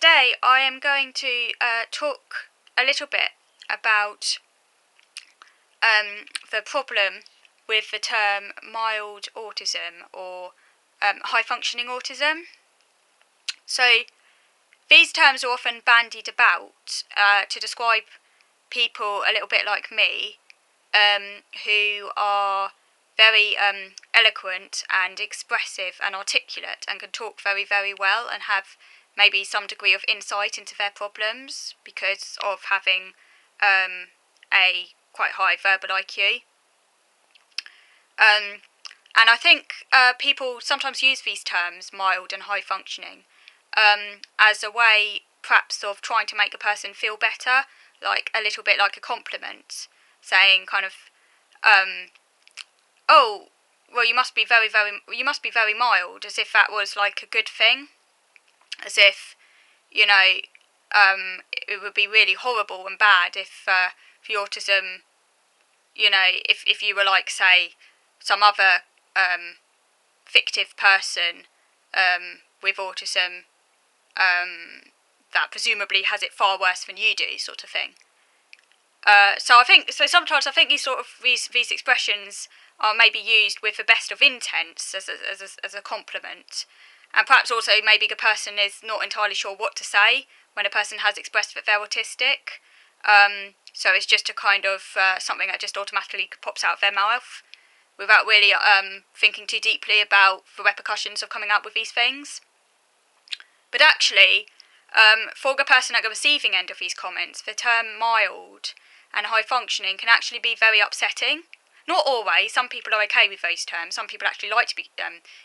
today I am going to talk a little bit about the problem with the term mild autism or high-functioning autism. So these terms are often bandied about to describe people a little bit like me who are very eloquent and expressive and articulate and can talk very, very well and have maybe some degree of insight into their problems because of having a quite high verbal IQ. And I think people sometimes use these terms, mild and high functioning, as a way perhaps of trying to make a person feel better, like a little bit like a compliment, saying kind of, oh, well, you must be very mild, as if that was like a good thing, as if, you know, it would be really horrible and bad if for autism, you know, if you were like, say, some other fictive person with autism that presumably has it far worse than you do, sort of thing. So sometimes I think these expressions are maybe used with the best of intents as a compliment, and perhaps also maybe the person is not entirely sure what to say when a person has expressed that they're autistic. So it's just a kind of something that just automatically pops out of their mouth without really thinking too deeply about the repercussions of coming out with these things. But actually, for the person at the receiving end of these comments, the term mild and high functioning can actually be very upsetting. Not always. Some people are okay with those terms. Some people actually like to be.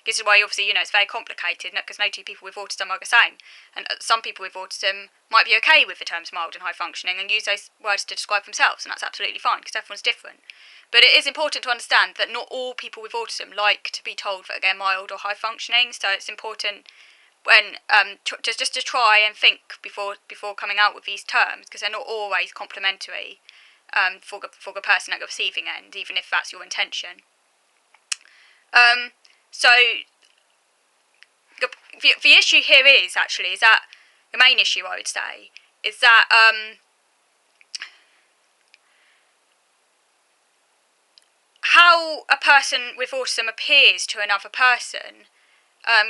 This is why, obviously, it's very complicated because no two people with autism are the same. And some people with autism might be okay with the terms mild and high functioning and use those words to describe themselves, and that's absolutely fine because everyone's different. But it is important to understand that not all people with autism like to be told that they're mild or high functioning. So it's important when just to try and think before coming out with these terms, because they're not always complimentary for the person at the receiving end, even if that's your intention. So the issue here is that the main issue, I would say, is that how a person with autism appears to another person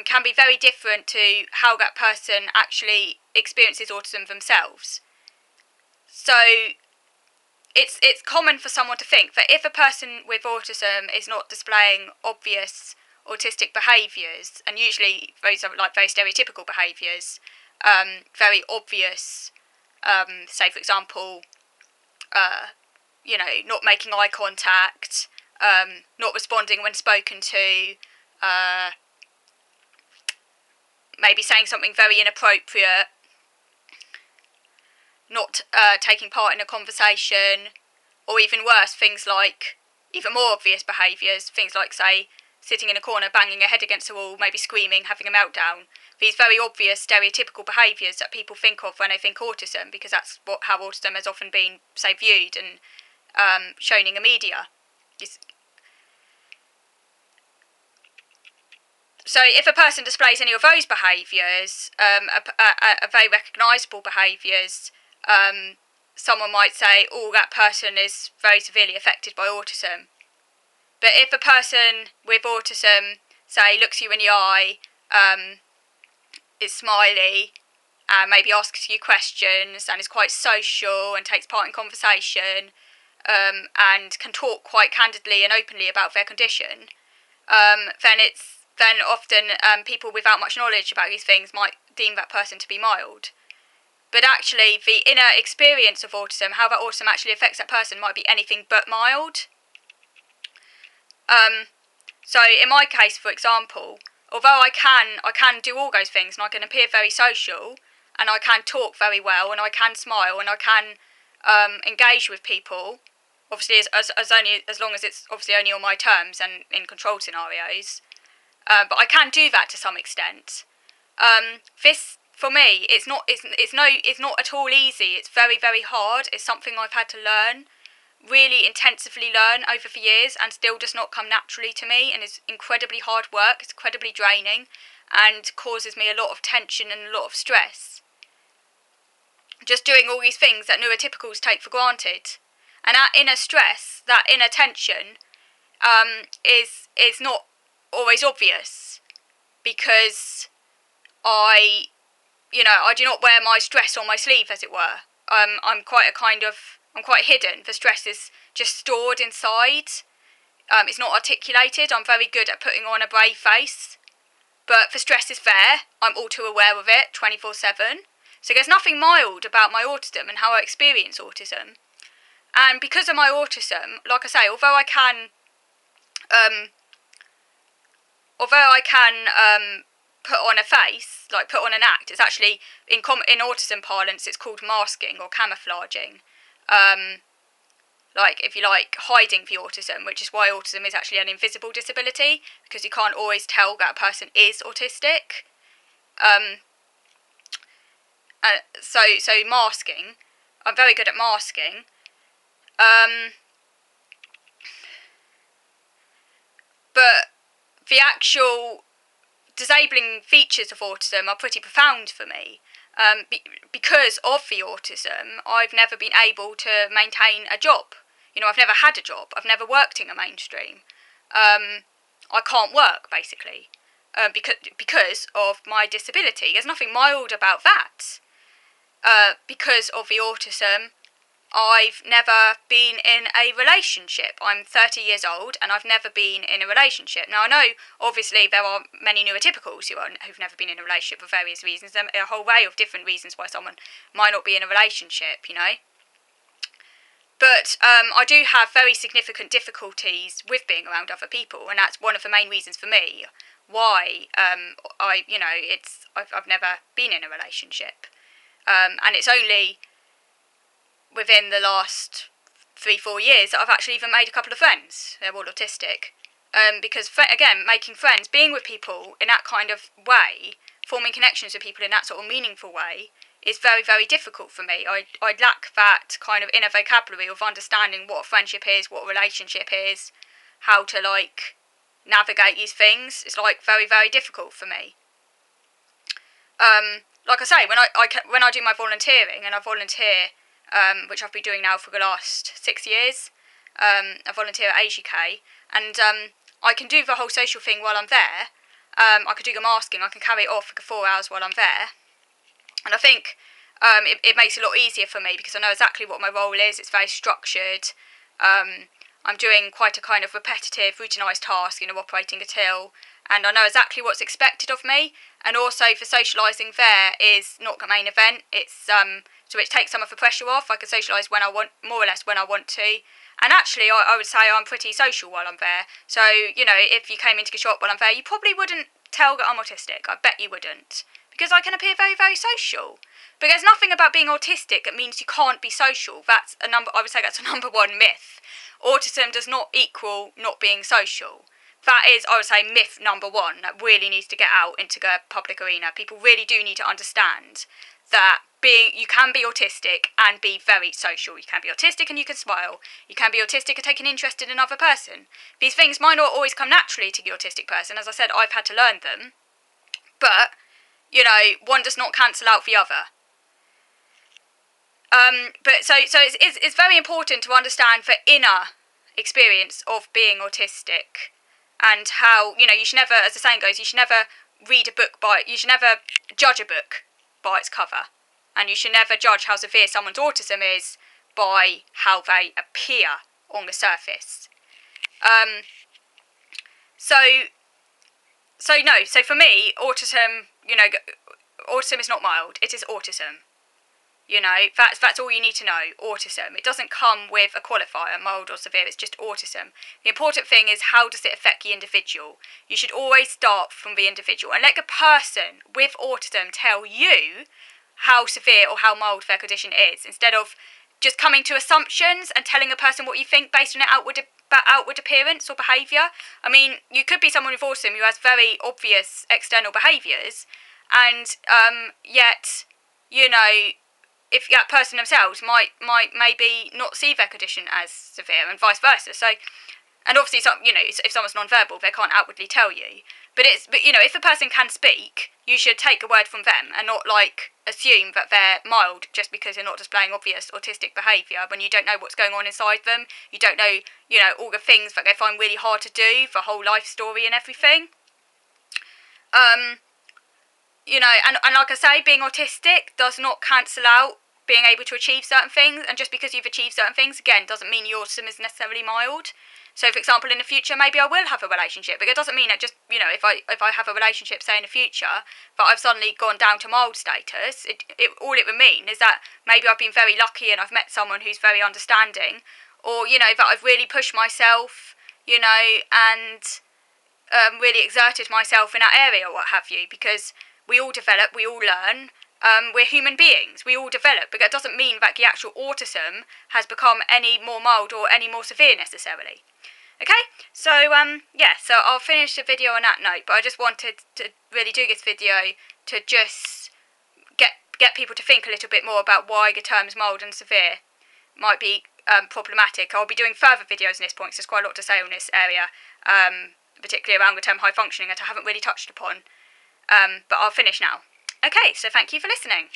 can be very different to how that person actually experiences autism themselves. So it's common for someone to think that if a person with autism is not displaying obvious autistic behaviours, and usually those are like very stereotypical behaviours, very obvious, say for example, not making eye contact, not responding when spoken to, maybe saying something very inappropriate, not taking part in a conversation, or even worse, things like even more obvious behaviours, things like, say, sitting in a corner, banging her head against the wall, maybe screaming, having a meltdown. These very obvious stereotypical behaviours that people think of when they think autism, because that's how autism has often been, say, viewed and shown in the media. So if a person displays any of those behaviours, very recognisable behaviours, someone might say, oh, that person is very severely affected by autism. But if a person with autism, say, looks you in the eye, is smiley, maybe asks you questions and is quite social and takes part in conversation, and can talk quite candidly and openly about their condition, then often people without much knowledge about these things might deem that person to be mild. But actually, the inner experience of autism, how that autism actually affects that person, might be anything but mild. So in my case, for example, although I can do all those things, and I can appear very social, and I can talk very well, and I can smile, and I can engage with people, obviously as long as it's obviously only on my terms and in controlled scenarios. But I can do that to some extent. This, for me, it's not at all easy. It's very, very hard. It's something I've had to learn, really intensively learn over the years, and still does not come naturally to me, and is incredibly hard work. It's incredibly draining, and causes me a lot of tension and a lot of stress. just doing all these things that neurotypicals take for granted. And that inner stress, that inner tension, is not always obvious, because I do not wear my stress on my sleeve, as it were. I'm quite hidden. The stress is just stored inside. It's not articulated. I'm very good at putting on a brave face, but the stress is there. I'm all too aware of it 24/7. So there's nothing mild about my autism and how I experience autism. And because of my autism, like I say, although I can put on a face, like put on an act, it's actually, in autism parlance, it's called masking or camouflaging. Like, if you like, hiding the autism, which is why autism is actually an invisible disability, because you can't always tell that a person is autistic. So masking, I'm very good at masking. But the actual disabling features of autism are pretty profound for me. Because of the autism, I've never been able to maintain a job. I've never had a job. I've never worked in a mainstream. I can't work, basically, because of my disability. There's nothing mild about that. Because of the autism, I've never been in a relationship. I'm 30 years old and I've never been in a relationship. Now, I know, obviously, there are many neurotypicals who've never been in a relationship for various reasons. There are a whole array of different reasons why someone might not be in a relationship, But I do have very significant difficulties with being around other people, and that's one of the main reasons for me why I've never been in a relationship. And it's only within the last 3-4 years that I've actually even made a couple of friends. They're all autistic. Because, again, making friends, being with people in that kind of way, forming connections with people in that sort of meaningful way, is very, very difficult for me. I lack that kind of inner vocabulary of understanding what a friendship is, what a relationship is, how to, navigate these things. It's, very, very difficult for me. Like I say, when I do my volunteering, and I volunteer, which I've been doing now for the last 6 years, I volunteer at AGK, and I can do the whole social thing while I'm there. I can do the masking, I can carry it off for 4 hours while I'm there. And I think it makes it a lot easier for me because I know exactly what my role is. It's very structured. I'm doing quite a kind of repetitive, routinized task, operating a till, and I know exactly what's expected of me. And also, for socialising there is not the main event. It's so it takes some of the pressure off. I can socialise when I want, more or less when I want to. And actually, I would say I'm pretty social while I'm there. So, if you came into the shop while I'm there, you probably wouldn't tell that I'm autistic. I bet you wouldn't. Because I can appear very, very social. But there's nothing about being autistic that means you can't be social. I would say that's a number one myth. Autism does not equal not being social. That is, I would say, myth number one that really needs to get out into the public arena. People really do need to understand that you can be autistic and be very social. You can be autistic and you can smile. You can be autistic and take an interest in another person. These things might not always come naturally to the autistic person. As I said, I've had to learn them. But, one does not cancel out the other. But it's very important to understand the inner experience of being autistic, and how, you should never, as the saying goes, you should never you should never judge a book by its cover, and you should never judge how severe someone's autism is by how they appear on the surface. So for me, autism, autism is not mild, it is autism. That's all you need to know, autism. It doesn't come with a qualifier, mild or severe, it's just autism. The important thing is, how does it affect the individual? You should always start from the individual and let the person with autism tell you how severe or how mild their condition is, instead of just coming to assumptions and telling a person what you think based on their outward appearance or behaviour. I mean, you could be someone with autism who has very obvious external behaviours, and yet, if that person themselves might maybe not see their condition as severe, and vice versa. So, And obviously, if someone's non-verbal, they can't outwardly tell you. But if a person can speak, you should take a word from them and not assume that they're mild just because they're not displaying obvious autistic behaviour when you don't know what's going on inside them. You don't know, all the things that they find really hard to do, the whole life story and everything. And like I say, being autistic does not cancel out being able to achieve certain things, and just because you've achieved certain things, again, doesn't mean your autism is necessarily mild. So, for example, in the future, maybe I will have a relationship, but it doesn't mean that just, if I have a relationship, say, in the future, that I've suddenly gone down to mild status. All it would mean is that maybe I've been very lucky and I've met someone who's very understanding, or, that I've really pushed myself, and really exerted myself in that area or what have you, because we all develop, we all learn. We're human beings, we all develop, but that doesn't mean that the actual autism has become any more mild or any more severe necessarily. Okay, so so I'll finish the video on that note, but I just wanted to really do this video to just get people to think a little bit more about why the terms mild and severe might be problematic. I'll be doing further videos on this point, because there's quite a lot to say on this area, particularly around the term high functioning that I haven't really touched upon, but I'll finish now. Okay, so thank you for listening.